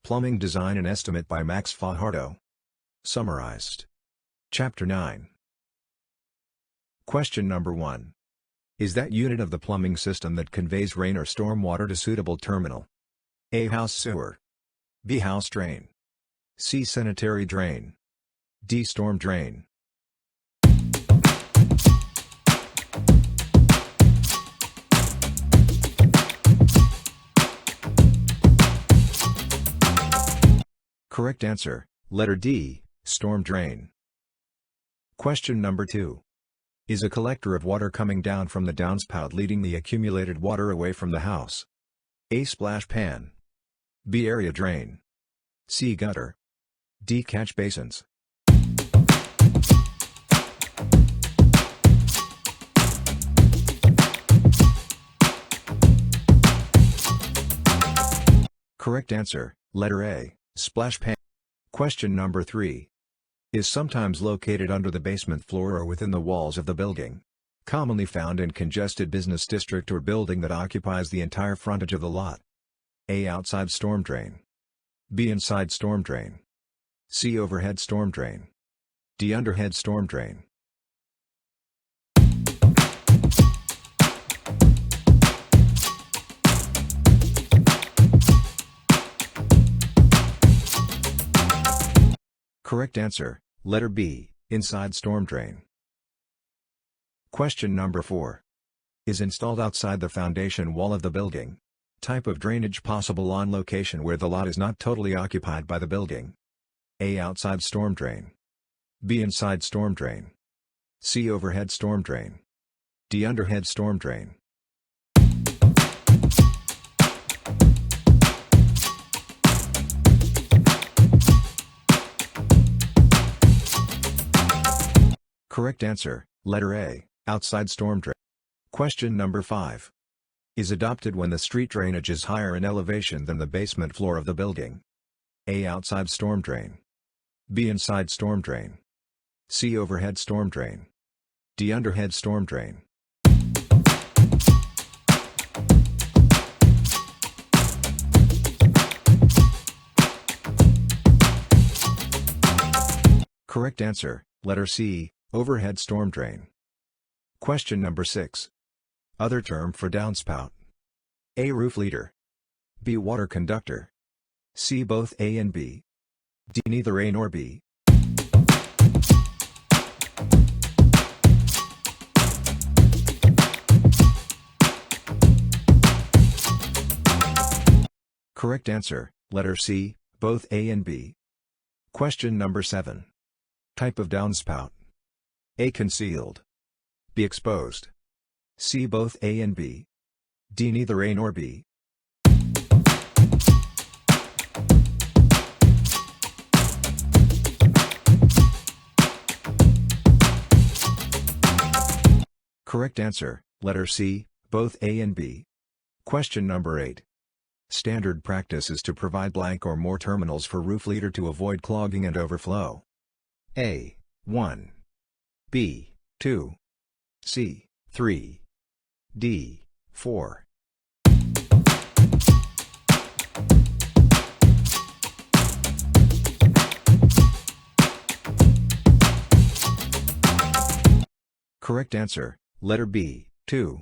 Plumbing Design and Estimate by Max Fajardo. Summarized. Chapter 9. Question number 1. Is that unit of the plumbing system that conveys rain or storm water to suitable terminal? A. House sewer. B. House drain. C. Sanitary drain. D. Storm drain. Correct answer, letter D, storm drain. Question number 2. Is a collector of water coming down from the downspout leading the accumulated water away from the house? A. Splash pan. B. Area drain. C. Gutter. D. Catch basins. Correct answer, letter A, splash pan. Question number 3. Is sometimes located under the basement floor or within the walls of the building. Commonly found in congested business district or building that occupies the entire frontage of the lot. A. Outside storm drain. B. Inside storm drain. C. Overhead storm drain. D. Underhead storm drain. Correct answer, letter B, inside storm drain. Question number 4. Is installed outside the foundation wall of the building. Type of drainage possible on location where the lot is not totally occupied by the building. A. Outside storm drain. B. Inside storm drain. C. Overhead storm drain. D. Underhead storm drain. Correct answer, letter A, outside storm drain. Question number 5. Is adopted when the street drainage is higher in elevation than the basement floor of the building. A. Outside storm drain. B. Inside storm drain. C. Overhead storm drain. D. Underhead storm drain. Correct answer, letter C, overhead storm drain. Question number 6. Other term for downspout. A. Roof leader. B. Water conductor. C. Both A and B. D. Neither A nor B. Correct answer, letter C, both A and B. Question number 7. Type of downspout. A. Concealed. B. Exposed. C. Both A and B. D. Neither A nor B. Correct answer, letter C, both A and B. Question number 8. Standard practice is to provide blank or more terminals for roof leader to avoid clogging and overflow. A. 1. B. 2. C. 3. D. 4. Correct answer, letter B, 2.